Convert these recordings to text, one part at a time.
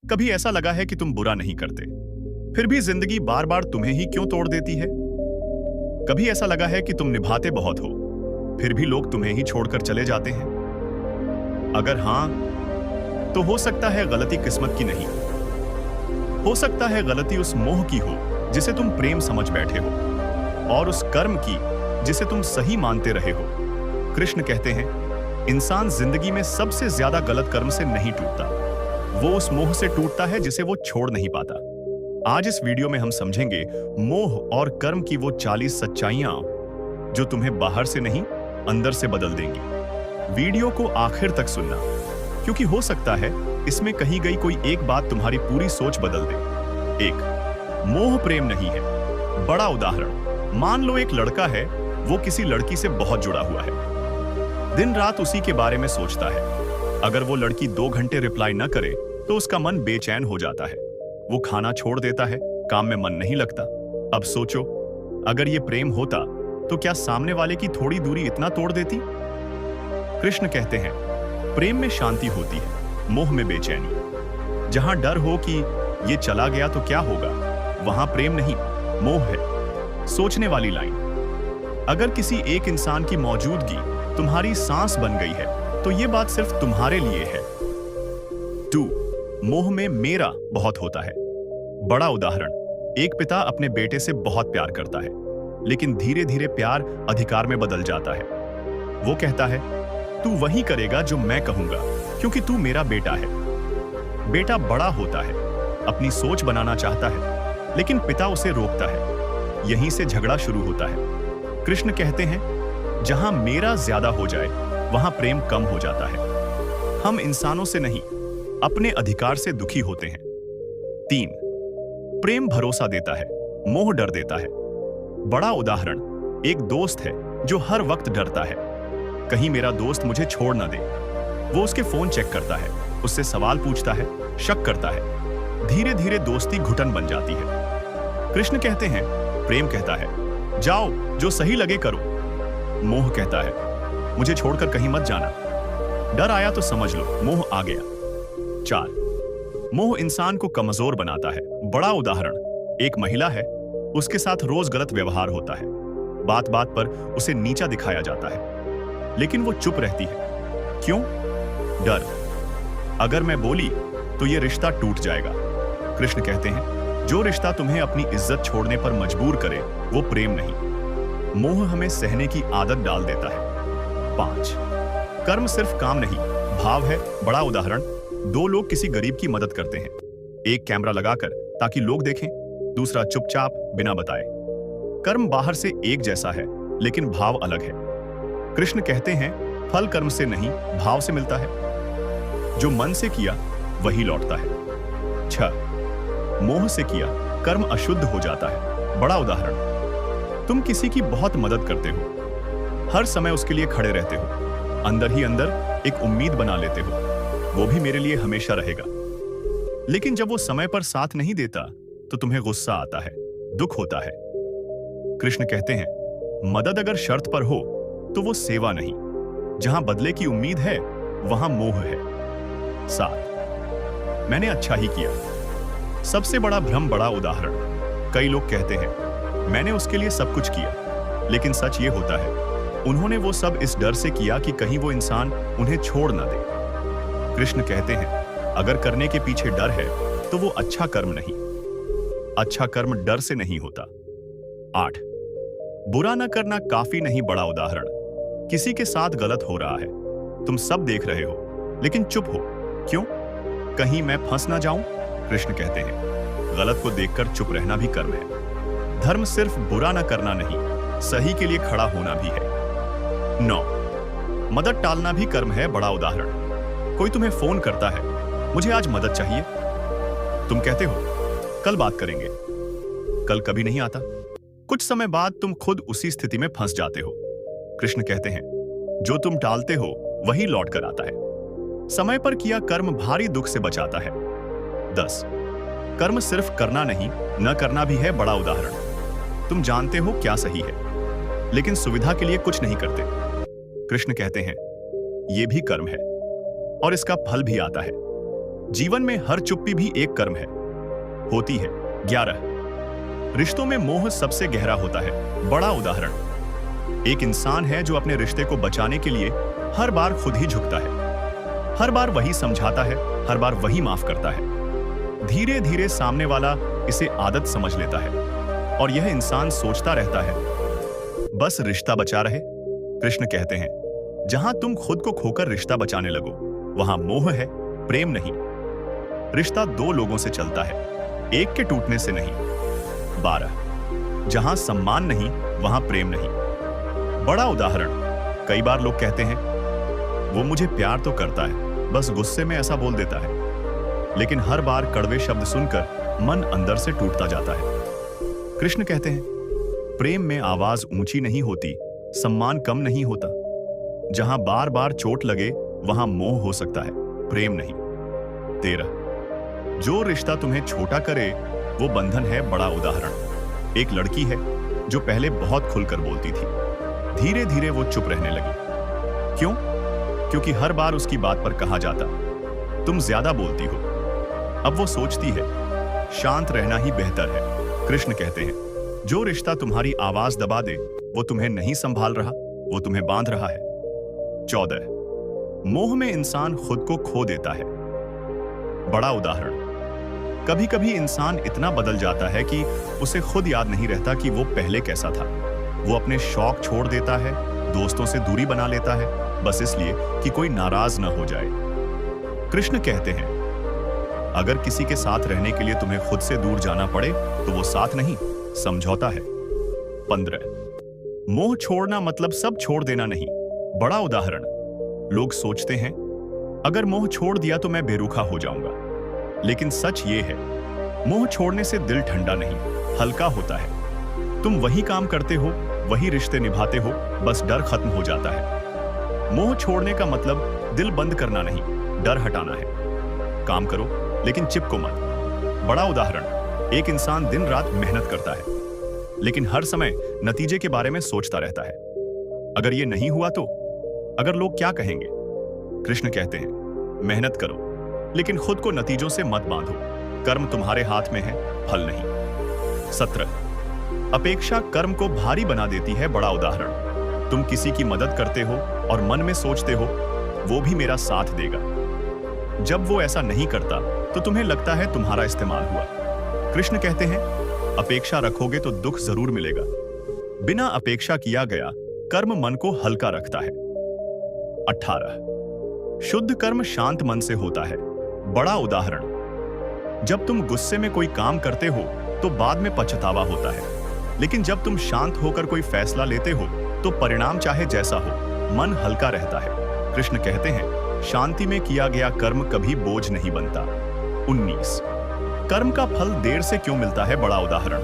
कभी ऐसा लगा है कि तुम बुरा नहीं करते, फिर भी जिंदगी बार बार तुम्हें ही क्यों तोड़ देती है? कभी ऐसा लगा है कि तुम निभाते बहुत हो, फिर भी लोग तुम्हें ही छोड़कर चले जाते हैं? अगर हां, तो हो सकता है गलती किस्मत की नहीं, हो सकता है गलती उस मोह की हो जिसे तुम प्रेम समझ बैठे हो, और उस कर्म की जिसे तुम सही मानते रहे हो। कृष्ण कहते हैं, इंसान जिंदगी में सबसे ज्यादा गलत कर्म से नहीं टूटता, वो उस मोह से टूटता है जिसे वो छोड़ नहीं पाता। आज इस वीडियो में हम समझेंगे मोह और कर्म की वो 40 सच्चाइयां जो तुम्हें बाहर से नहीं, अंदर से बदल देंगी। वीडियो को आखिर तक सुनना, क्योंकि हो सकता है इसमें कही गई कोई एक बात तुम्हारी पूरी सोच बदल दे। 1. मोह प्रेम नहीं है। बड़ा उदाहरण, मान लो एक लड़का है, वो किसी लड़की से बहुत जुड़ा हुआ है, दिन रात उसी के बारे में सोचता है। अगर वो लड़की 2 घंटे रिप्लाई न करे तो उसका मन बेचैन हो जाता है, वो खाना छोड़ देता है, काम में मन नहीं लगता। अब सोचो, अगर ये प्रेम होता तो क्या सामने वाले की थोड़ी दूरी इतना तोड़ देती? कृष्ण कहते हैं, प्रेम में शांति होती है, मोह में बेचैनी। जहां डर हो कि ये चला गया तो क्या होगा, वहां प्रेम नहीं, मोह है। सोचने वाली लाइन, अगर किसी एक इंसान की मौजूदगी तुम्हारी सांस बन गई है तो ये बात सिर्फ तुम्हारे लिए है। 2. मोह में मेरा बहुत होता है। बड़ा उदाहरण, एक पिता अपने बेटे से बहुत प्यार करता है, लेकिन धीरे धीरे प्यार अधिकार में बदल जाता है। वो कहता है, तू वही करेगा जो मैं कहूंगा, क्योंकि तू मेरा बेटा है। बेटा बड़ा होता है, अपनी सोच बनाना चाहता है, लेकिन पिता उसे रोकता है। यहीं से झगड़ा शुरू होता है। कृष्ण कहते हैं, जहां मेरा ज्यादा हो जाए वहां प्रेम कम हो जाता है। हम इंसानों से नहीं, अपने अधिकार से दुखी होते हैं। 3. प्रेम भरोसा देता है, मोह डर देता है। बड़ा उदाहरण, एक दोस्त है जो हर वक्त डरता है, कहीं मेरा दोस्त मुझे छोड़ ना दे। वो उसके फोन चेक करता है, उससे सवाल पूछता है, शक करता है। धीरे धीरे दोस्ती घुटन बन जाती है। कृष्ण कहते हैं, प्रेम कहता है, जाओ जो सही लगे करो। मोह कहता है, मुझे छोड़कर कहीं मत जाना। डर आया तो समझ लो, मोह आ गया। 4. मोह इंसान को कमजोर बनाता है। बड़ा उदाहरण, एक महिला है, उसके साथ रोज गलत व्यवहार होता है, बात बात पर उसे नीचा दिखाया जाता है, लेकिन वो चुप रहती है। क्यों? डर, अगर मैं बोली तो ये रिश्ता टूट जाएगा। कृष्ण कहते हैं, जो रिश्ता तुम्हें अपनी इज्जत छोड़ने पर मजबूर करे वो प्रेम नहीं, मोह हमें सहने की आदत डाल देता है। 5. कर्म सिर्फ काम नहीं, भाव है। बड़ा उदाहरण, 2 लोग किसी गरीब की मदद करते हैं, एक कैमरा लगाकर ताकि लोग देखें, दूसरा चुपचाप बिना बताए। कर्म बाहर से एक जैसा है, लेकिन भाव अलग है। कृष्ण कहते हैं, फल कर्म से नहीं, भाव से मिलता है। जो मन से किया वही लौटता है। 6. मोह से किया कर्म अशुद्ध हो जाता है। बड़ा उदाहरण, तुम किसी की बहुत मदद करते हो, हर समय उसके लिए खड़े रहते हो, अंदर ही अंदर एक उम्मीद बना लेते हो, वो भी मेरे लिए हमेशा रहेगा। लेकिन जब वो समय पर साथ नहीं देता तो तुम्हें गुस्सा आता है, दुख होता है। कृष्ण कहते हैं, मदद अगर शर्त पर हो तो वो सेवा नहीं, जहां बदले की उम्मीद है वहां मोह है। 7. मैंने अच्छा ही किया। सबसे बड़ा भ्रम। बड़ा उदाहरण, कई लोग कहते हैं, मैंने उसके लिए सब कुछ किया, लेकिन सच ये होता है, उन्होंने वो सब इस डर से किया कि कहीं वो इंसान उन्हें छोड़ ना दे। कृष्ण कहते हैं, अगर करने के पीछे डर है तो वो अच्छा कर्म नहीं, अच्छा कर्म डर से नहीं होता। 8. बुरा न करना काफी नहीं। बड़ा उदाहरण, किसी के साथ गलत हो रहा है, तुम सब देख रहे हो, लेकिन चुप हो। क्यों? कहीं मैं फंस ना जाऊं? कृष्ण कहते हैं, गलत को देखकर चुप रहना भी कर्म है। धर्म सिर्फ बुरा न करना नहीं, सही के लिए खड़ा होना भी है। 9. मदद टालना भी कर्म है। बड़ा उदाहरण, कोई तुम्हें फोन करता है, मुझे आज मदद चाहिए, तुम कहते हो कल बात करेंगे, कल कभी नहीं आता। कुछ समय बाद तुम खुद उसी स्थिति में फंस जाते हो। कृष्ण कहते हैं, जो तुम टालते हो वही लौट कर आता है। समय पर किया कर्म भारी दुख से बचाता है। 10. कर्म सिर्फ करना नहीं, न करना भी है। बड़ा उदाहरण, तुम जानते हो क्या सही है, लेकिन सुविधा के लिए कुछ नहीं करते। कृष्ण कहते हैं, यह भी कर्म है और इसका फल भी आता है। जीवन में हर चुप्पी भी एक कर्म है। होती है। 11 रिश्तों में मोह सबसे गहरा होता है। बड़ा उदाहरण, एक इंसान है जो अपने रिश्ते को बचाने के लिए हर बार खुद ही झुकता है, हर बार वही समझाता है, हर बार वही माफ करता है। धीरे धीरे सामने वाला इसे आदत समझ लेता है और यह इंसान सोचता रहता है बस रिश्ता बचा रहे। कृष्ण कहते हैं, जहां तुम खुद को खोकर रिश्ता बचाने लगो, वहां मोह है, प्रेम नहीं। रिश्ता दो लोगों से चलता है, एक के टूटने से नहीं। 12 जहां सम्मान नहीं, वहां प्रेम नहीं। बड़ा उदाहरण, कई बार लोग कहते हैं वो मुझे प्यार तो करता है, बस गुस्से में ऐसा बोल देता है। लेकिन हर बार कड़वे शब्द सुनकर मन अंदर से टूटता जाता है। कृष्ण कहते हैं, प्रेम में आवाज ऊंची नहीं होती, सम्मान कम नहीं होता। जहां बार बार चोट लगे, वहां मोह हो सकता है, प्रेम नहीं। 13 जो रिश्ता तुम्हें छोटा करे, वो बंधन है। बड़ा उदाहरण, एक लड़की है जो पहले बहुत खुलकर बोलती थी, धीरे धीरे वो चुप रहने लगी। क्यों? क्योंकि हर बार उसकी बात पर कहा जाता, तुम ज्यादा बोलती हो। अब वो सोचती है, शांत रहना ही बेहतर है। कृष्ण कहते हैं, जो रिश्ता तुम्हारी आवाज दबा दे, वो तुम्हें नहीं संभाल रहा, वो तुम्हें बांध रहा है। 14 मोह में इंसान खुद को खो देता है। बड़ा उदाहरण, कभी कभी इंसान इतना बदल जाता है कि उसे खुद याद नहीं रहता कि वो पहले कैसा था। वो अपने शौक छोड़ देता है, दोस्तों से दूरी बना लेता है, बस इसलिए कि कोई नाराज न हो जाए। कृष्ण कहते हैं, अगर किसी के साथ रहने के लिए तुम्हें खुद से दूर जाना पड़े, तो वो साथ नहीं, समझौता है। 15 मोह छोड़ना मतलब सब छोड़ देना नहीं। बड़ा उदाहरण, लोग सोचते हैं अगर मोह छोड़ दिया तो मैं बेरुखा हो जाऊंगा। लेकिन सच ये है, मोह छोड़ने से दिल ठंडा नहीं, हल्का होता है। तुम वही काम करते हो, वही रिश्ते निभाते हो, बस डर खत्म हो जाता है। मोह छोड़ने का मतलब दिल बंद करना नहीं, डर हटाना है। काम करो लेकिन चिपको मत। बड़ा उदाहरण, एक इंसान दिन रात मेहनत करता है, लेकिन हर समय नतीजे के बारे में सोचता रहता है। अगर ये नहीं हुआ तो? अगर लोग क्या कहेंगे? कृष्ण कहते हैं, मेहनत करो लेकिन खुद को नतीजों से मत बांधो। कर्म तुम्हारे हाथ में है, फल नहीं। 17 अपेक्षा कर्म को भारी बना देती है। बड़ा उदाहरण, तुम किसी की मदद करते हो और मन में सोचते हो वो भी मेरा साथ देगा। जब वो ऐसा नहीं करता तो तुम्हें लगता है तुम्हारा इस्तेमाल हुआ। कृष्ण कहते हैं, अपेक्षा रखोगे तो दुख जरूर मिलेगा। बिना अपेक्षा किया गया कर्म मन को हल्का रखता है। 18 शुद्ध कर्म शांत मन से होता है। बड़ा उदाहरण, जब तुम गुस्से में कोई काम करते हो तो बाद में पछतावा होता है, लेकिन जब तुम शांत होकर कोई फैसला लेते हो तो परिणाम चाहे जैसा हो, मन हल्का रहता है। कृष्ण कहते हैं, शांति में किया गया कर्म कभी बोझ नहीं बनता। 19 कर्म का फल देर से क्यों मिलता है। बड़ा उदाहरण,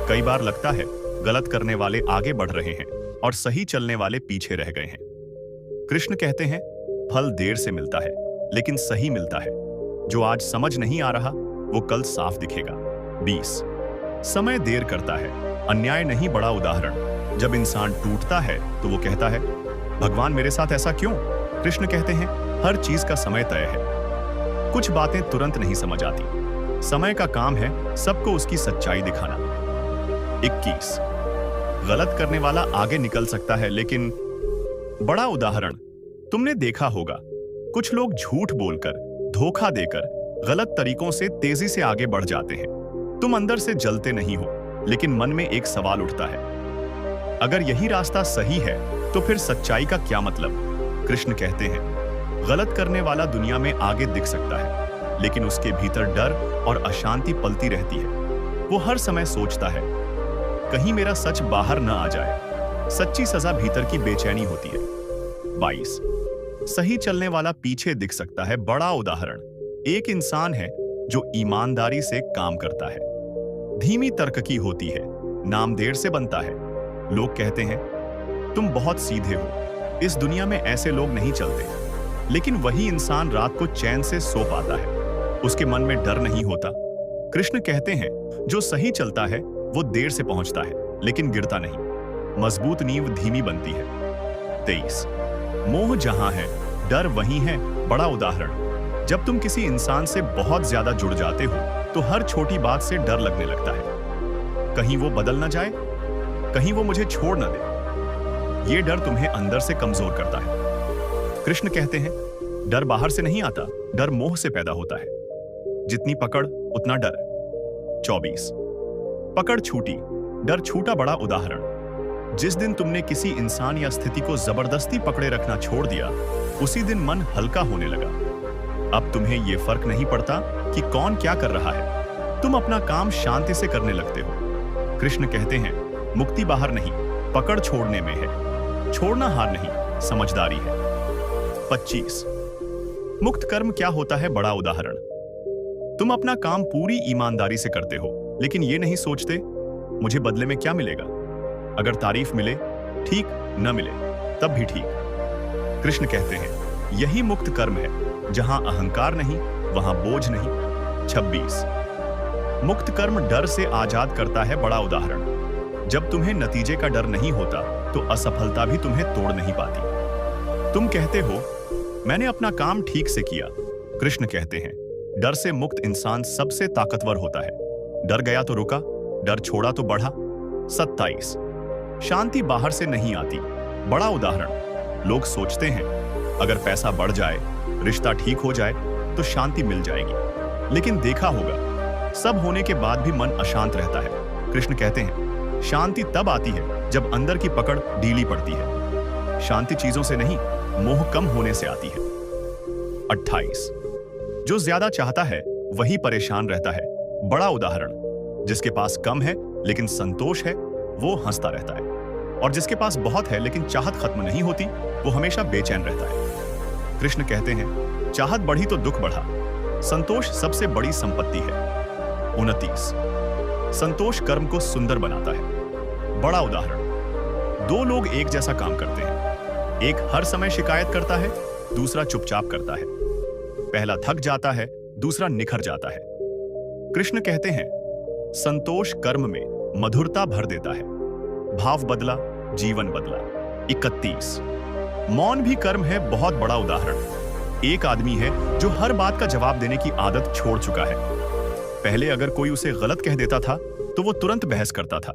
कई बार लगता है गलत करने वाले आगे बढ़ रहे हैं और सही चलने वाले पीछे रह गए हैं। कृष्ण कहते हैं, फल देर से मिलता है लेकिन सही मिलता है। जो आज समझ नहीं आ रहा, वो कल साफ दिखेगा। 20 समय देर करता है, अन्याय नहीं। बड़ा उदाहरण, जब इंसान टूटता है तो वो कहता है, भगवान मेरे साथ ऐसा क्यों? कृष्ण कहते हैं, हर चीज का समय तय है। कुछ बातें तुरंत नहीं समझ आती, समय का काम है सबको उसकी सच्चाई दिखाना। 21 गलत करने वाला आगे निकल सकता है लेकिन। बड़ा उदाहरण, तुमने देखा होगा कुछ लोग झूठ बोलकर, धोखा देकर, गलत तरीकों से तेजी से आगे बढ़ जाते हैं। तुम अंदर से जलते नहीं हो, लेकिन मन में एक सवाल उठता है, अगर यही रास्ता सही है तो फिर सच्चाई का क्या मतलब? कृष्ण कहते हैं, गलत करने वाला दुनिया में आगे दिख सकता है, लेकिन उसके भीतर डर और अशांति पलती रहती है। वो हर समय सोचता है, कहीं मेरा सच बाहर न आ जाए। सच्ची सजा भीतर की बेचैनी होती है। 22 सही चलने वाला पीछे दिख सकता है। बड़ा उदाहरण, एक इंसान है जो ईमानदारी से काम करता है, धीमी तर्क की होती है, नाम देर से बनता है। लोग कहते हैं, तुम बहुत सीधे हो, इस दुनिया में ऐसे लोग नहीं चलते। लेकिन वही इंसान रात को चैन से सो पाता है, उसके मन में डर नहीं होता। कृष्ण कहते हैं, जो सही चलता है वो देर से पहुंचता है लेकिन गिरता नहीं। मजबूत नींव धीमी बनती है। 23 मोह जहां है, डर वहीं है। बड़ा उदाहरण, जब तुम किसी इंसान से बहुत ज्यादा जुड़ जाते हो तो हर छोटी बात से डर लगने लगता है। कहीं वो बदल ना जाए, कहीं वो मुझे छोड़ ना दे। ये डर तुम्हें अंदर से कमजोर करता है। कृष्ण कहते हैं, डर बाहर से नहीं आता, डर मोह से पैदा होता है। जितनी पकड़ उतना डर। 24। पकड़ छूटी, डर छूटा। बड़ा उदाहरण, जिस दिन तुमने किसी इंसान या स्थिति को जबरदस्ती पकड़े रखना छोड़ दिया, उसी दिन मन हल्का होने लगा। अब तुम्हें यह फर्क नहीं पड़ता कि कौन क्या कर रहा है, तुम अपना काम शांति से करने लगते हो। कृष्ण कहते हैं, मुक्ति बाहर नहीं, पकड़ छोड़ने में है। छोड़ना हार नहीं, समझदारी है। 25। मुक्त कर्म क्या होता है? बड़ा उदाहरण, तुम अपना काम पूरी ईमानदारी से करते हो, लेकिन ये नहीं सोचते मुझे बदले में क्या मिलेगा। अगर तारीफ मिले ठीक, न मिले तब भी ठीक। कृष्ण कहते हैं, यही मुक्त कर्म है, जहां अहंकार नहीं वहां बोझ नहीं। 26। मुक्त कर्म डर से आजाद करता है। बड़ा उदाहरण, जब तुम्हें नतीजे का डर नहीं होता तो असफलता भी तुम्हें तोड़ नहीं पाती। तुम कहते हो, मैंने अपना काम ठीक से किया। कृष्ण कहते हैं, डर से मुक्त इंसान सबसे ताकतवर होता है। डर गया तो रुका, डर छोड़ा तो बढ़ा। 27। शांति बाहर से नहीं आती। बड़ा उदाहरण, लोग सोचते हैं अगर पैसा बढ़ जाए, रिश्ता ठीक हो जाए तो शांति मिल जाएगी, लेकिन देखा होगा सब होने के बाद भी मन अशांत रहता है। कृष्ण कहते हैं, शांति तब आती है जब अंदर की पकड़ ढीली पड़ती है। शांति चीजों से नहीं, मोह कम होने से आती है। 28। जो ज्यादा चाहता है वही परेशान रहता है। बड़ा उदाहरण, जिसके पास कम है लेकिन संतोष है, वो हंसता रहता है, और जिसके पास बहुत है लेकिन चाहत खत्म नहीं होती, वो हमेशा बेचैन रहता है। कृष्ण कहते हैं, चाहत बढ़ी तो दुख बढ़ा। संतोष सबसे बड़ी संपत्ति है। 29। संतोष कर्म को सुंदर बनाता है। बड़ा उदाहरण, दो लोग एक जैसा काम करते हैं। एक हर समय शिकायत करता है, दूसरा चुपचाप करता है। पहला थक जाता है, दूसरा निखर जाता है। कृष्ण कहते हैं, संतोष कर्म में मधुरता भर देता है। भाव बदला, जीवन बदला। 31। मौन भी कर्म है। बहुत बड़ा उदाहरण, एक आदमी है जो हर बात का जवाब देने की आदत छोड़ चुका है। पहले अगर कोई उसे गलत कह देता था तो वो तुरंत बहस करता था,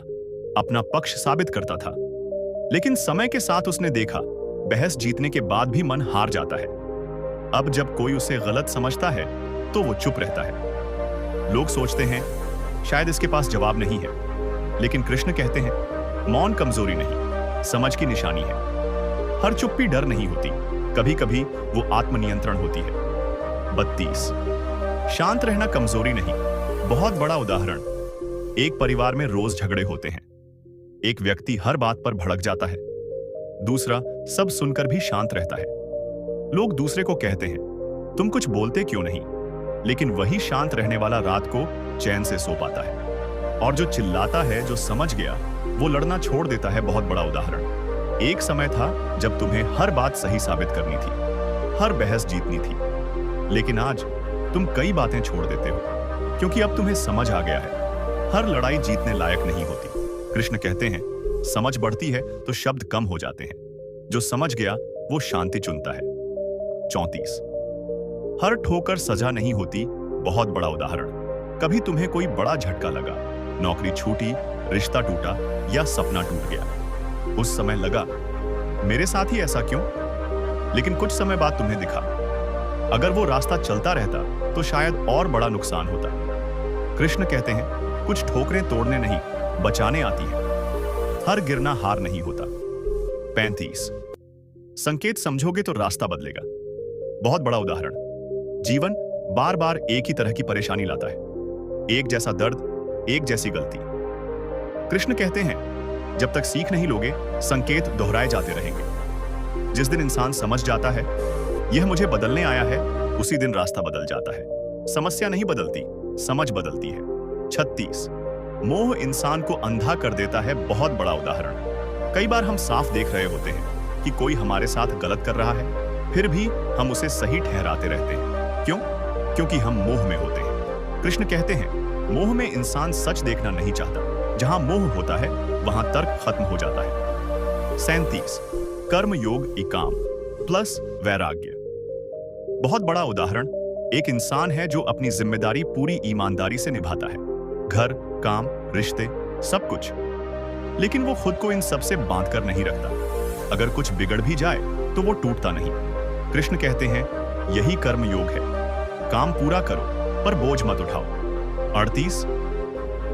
अपना पक्ष साबित करता था। लेकिन समय के साथ उसने देखा, बहस जीतने के बाद भी मन हार जाता है। अब जब कोई उसे गलत समझता है तो वो चुप रहता है। लोग सोचते हैं शायद इसके पास जवाब नहीं है, लेकिन कृष्ण कहते हैं, मौन कमजोरी नहीं, समझ की निशानी है। हर चुप्पी डर नहीं होती, कभी कभी वो आत्मनियंत्रण होती है। 32। शांत रहना कमजोरी नहीं। बहुत बड़ा उदाहरण, एक परिवार में रोज झगड़े होते हैं। एक व्यक्ति हर बात पर भड़क जाता है, दूसरा सब सुनकर भी शांत रहता है। लोग दूसरे को कहते हैं, तुम कुछ बोलते क्यों नहीं? लेकिन वही शांत रहने वाला रात को चैन से सो पाता है। और जो चिल्लाता है, जो समझ गया, वो लड़ना छोड़ देता है। बहुत बड़ा उदाहरण, एक समय था जब तुम्हें हर बात सही साबित करनी थी, हर बहस जीतनी थी, लेकिन आज तुम कई बातें छोड़ देते हो, क्योंकि अब तुम्हें समझ आ गया है हर लड़ाई जीतने लायक नहीं होती। कृष्ण कहते हैं, समझ बढ़ती है तो शब्द कम हो जाते हैं। जो समझ गया वो शांति चुनता है। 34। हर ठोकर सजा नहीं होती। बहुत बड़ा उदाहरण, कभी तुम्हें कोई बड़ा झटका लगा, नौकरी छूटी, रिश्ता टूटा या सपना टूट गया। उस समय लगा मेरे साथ ही ऐसा क्यों? लेकिन कुछ समय बाद तुम्हें दिखा, अगर वो रास्ता चलता रहता तो शायद और बड़ा नुकसान होता। कृष्ण कहते हैं, कुछ ठोकरें तोड़ने नहीं, बचाने आती हैं। हर गिरना हार नहीं होता। 35। संकेत समझोगे तो रास्ता बदलेगा। बहुत बड़ा उदाहरण, जीवन बार बार एक ही तरह की परेशानी लाता है, एक जैसा दर्द, एक जैसी गलती। कृष्ण कहते हैं, जब तक सीख नहीं लोगे, संकेत दोहराए जाते रहेंगे। जिस दिन इंसान समझ जाता है यह मुझे बदलने आया है, उसी दिन रास्ता बदल जाता है। समस्या नहीं बदलती, समझ बदलती है। 36। मोह इंसान को अंधा कर देता है। बहुत बड़ा उदाहरण, कई बार हम साफ देख रहे होते हैं कि कोई हमारे साथ गलत कर रहा है, फिर भी हम उसे सही ठहराते रहते हैं। क्यों? क्योंकि हम मोह में होते हैं। कृष्ण कहते हैं, मोह में इंसान सच देखना नहीं चाहता। जहां मोह होता है वहां तर्क खत्म हो जाता है। 37। कर्म योग एकाम प्लस वैराग्य। बहुत बड़ा उदाहरण, एक इंसान है जो अपनी जिम्मेदारी पूरी ईमानदारी से निभाता है, घर, काम, रिश्ते, सब कुछ। लेकिन वो खुद को इन सब से बांध कर नहीं रखता। अगर कुछ बिगड़ भी जाए तो वो टूटता नहीं। कृष्ण कहते हैं, यही कर्म योग है। काम पूरा करो पर बोझ मत उठाओ। 38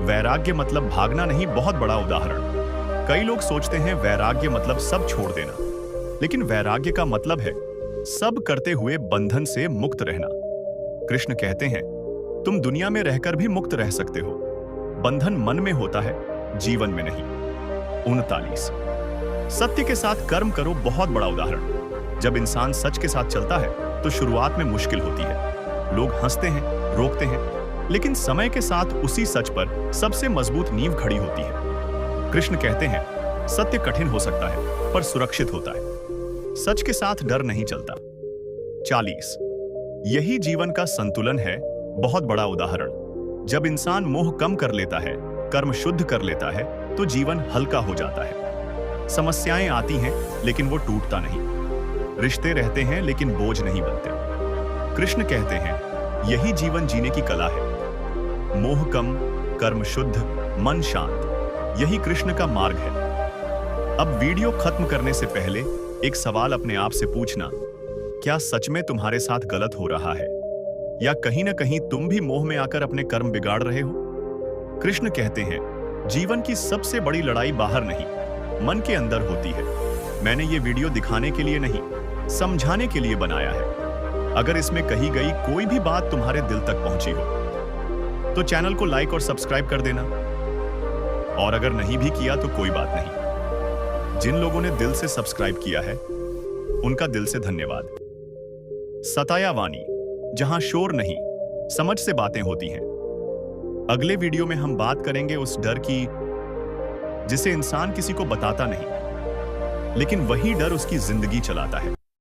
वैराग्य मतलब भागना नहीं। बहुत बड़ा उदाहरण। कई लोग सोचते हैं वैराग्य मतलब सब छोड़ देना, लेकिन वैराग्य का मतलब है सब करते हुए बंधन से मुक्त रहना। कृष्ण कहते हैं, तुम दुनिया में रहकर भी मुक्त रह सकते हो, बंधन मन में होता है, जीवन में नहीं। 39 सत्य के साथ कर्म करो। बहुत बड़ा उदाहरण। जब इंसान सच के साथ चलता है तो शुरुआत में मुश्किल होती है। लोग हंसते हैं, रोकते हैं, लेकिन समय के साथ उसी सच पर सबसे मजबूत नींव खड़ी होती है। कृष्ण कहते हैं, सत्य कठिन हो सकता है पर सुरक्षित होता है। सच के साथ डर नहीं चलता। 40 यही जीवन का संतुलन है। बहुत बड़ा उदाहरण। जब इंसान मोह कम कर लेता है, कर्म शुद्ध कर लेता है, तो जीवन हल्का हो जाता है। समस्याएं आती हैं लेकिन वो टूटता नहीं। रिश्ते रहते हैं लेकिन बोझ नहीं बनते। कृष्ण कहते हैं, यही जीवन जीने की कला है। मोह कम, कर्म शुद्ध, मन शांत, यही कृष्ण का मार्ग है। अब वीडियो खत्म करने से पहले एक सवाल अपने आप से पूछना, क्या सच में तुम्हारे साथ गलत हो रहा है, या कहीं ना कहीं तुम भी मोह में आकर अपने कर्म बिगाड़ रहे हो? कृष्ण कहते हैं, जीवन की सबसे बड़ी लड़ाई बाहर नहीं, मन के अंदर होती है। मैंने ये वीडियो दिखाने के लिए नहीं, समझाने के लिए बनाया है। अगर इसमें कही गई कोई भी बात तुम्हारे दिल तक पहुंची हो तो चैनल को लाइक और सब्सक्राइब कर देना, और अगर नहीं भी किया तो कोई बात नहीं। जिन लोगों ने दिल से सब्सक्राइब किया है उनका दिल से धन्यवाद। सताया वाणी, जहां शोर नहीं, समझ से बातें होती हैं। अगले वीडियो में हम बात करेंगे उस डर की जिसे इंसान किसी को बताता नहीं, लेकिन वही डर उसकी जिंदगी चलाता है।